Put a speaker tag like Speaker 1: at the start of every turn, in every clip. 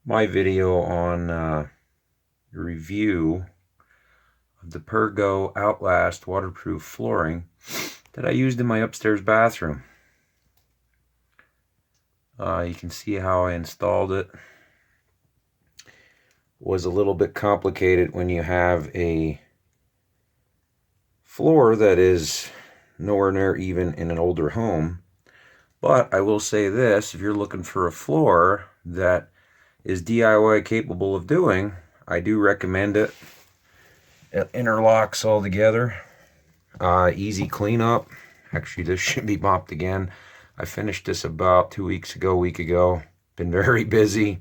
Speaker 1: my video on review of the Pergo Outlast waterproof flooring that I used in my upstairs bathroom. You can see how I installed it. Was a little bit complicated when you have a floor that is nowhere near even in an older home. But I will say this, if you're looking for a floor that is DIY capable of doing, I do recommend it. It interlocks all together. Easy cleanup. Actually, this should be mopped again. I finished this about 2 weeks ago, week ago. Been very busy.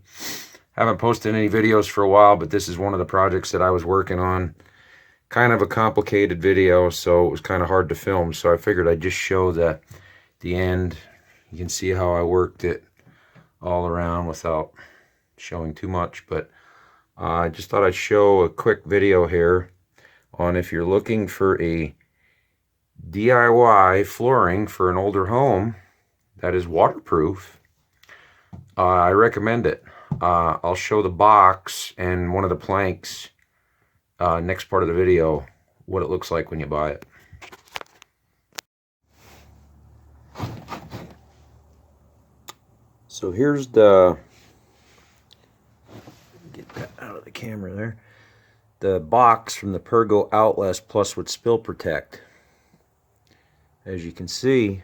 Speaker 1: Haven't posted any videos for a while, but this is one of the projects that I was working on. Kind of a complicated video, so it was kind of hard to film. So I figured I'd just show the end. You can see how I worked it all around without showing too much, but I just thought I'd show a quick video here on if you're looking for a DIY flooring for an older home that is waterproof. I recommend it. I'll show the box and one of the planks next part of the video, what it looks like when you buy it. So here's the, get that out of the camera there, the box from the Pergo Outlast Plus with Spill Protect. As you can see,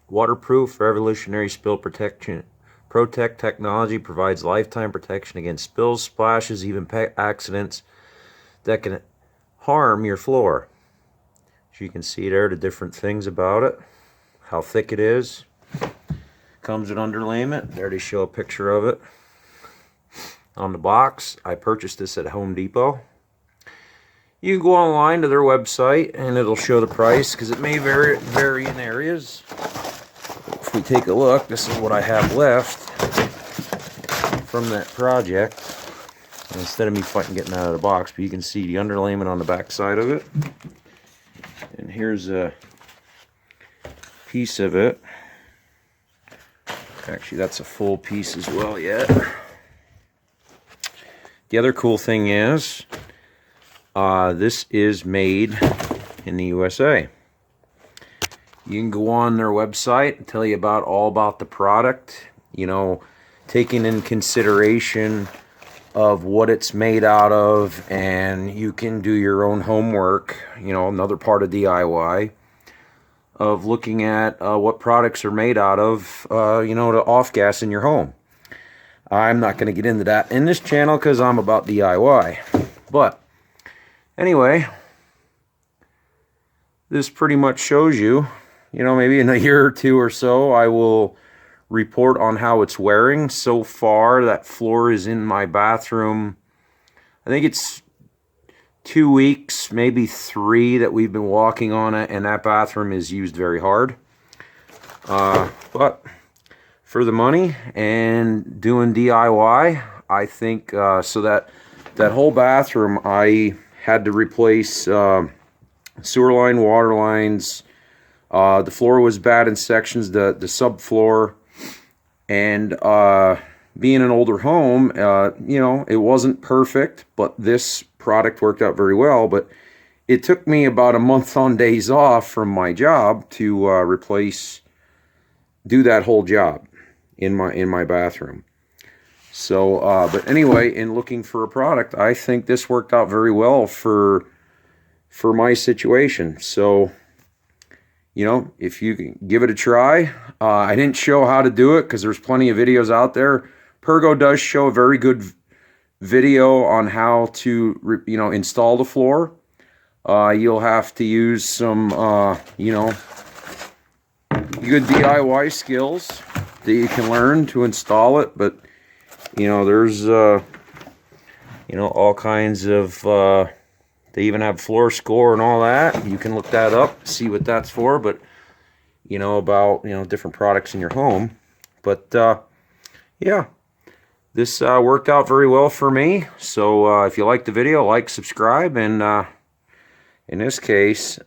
Speaker 1: waterproof revolutionary spill protection. Protect technology provides lifetime protection against spills, splashes, even pet accidents that can harm your floor. As you can see there, the different things about it, how thick it is. Comes with underlayment. There they show a picture of it on the box. I purchased this at Home Depot. You can go online to their website and it'll show the price because it may vary in areas. If we take a look, this is what I have left from that project. And instead of me fighting getting out of the box, but you can see the underlayment on the back side of it. And here's a piece of it. Actually, that's a full piece as well yet. The other cool thing is, this is made in the USA. You can go on their website and tell you all about the product, you know, taking in consideration of what it's made out of, and you can do your own homework, you know, another part of DIY, of looking at what products are made out of, you know, to off-gas in your home. I'm not going to get into that in this channel because I'm about DIY. But anyway, this pretty much shows you, you know, maybe in a year or two or so, I will report on how it's wearing. So far, that floor is in my bathroom. I think it's 2 weeks, maybe 3 that we've been walking on it, and that bathroom is used very hard. But for the money and doing DIY, I think so that whole bathroom, I had to replace sewer line, water lines. The floor was bad in sections, the subfloor, and being an older home, you know, it wasn't perfect, but this product worked out very well. But it took me about a month on days off from my job to do that whole job in my bathroom. So, but anyway, in looking for a product, I think this worked out very well for my situation. So, you know, if you can give it a try. I didn't show how to do it because there's plenty of videos out there. Pergo does show a very good video on how to, you know, install the floor. You'll have to use some, you know, good DIY skills that you can learn to install it. But, you know, there's, you know, all kinds of, they even have floor score and all that. You can look that up, see what that's for. But, you know, about, you know, different products in your home. But, yeah. This worked out very well for me. So if you like the video, like, subscribe, and in this case,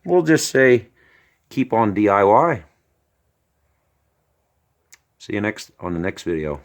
Speaker 1: we'll just say keep on DIY. See you on the next video.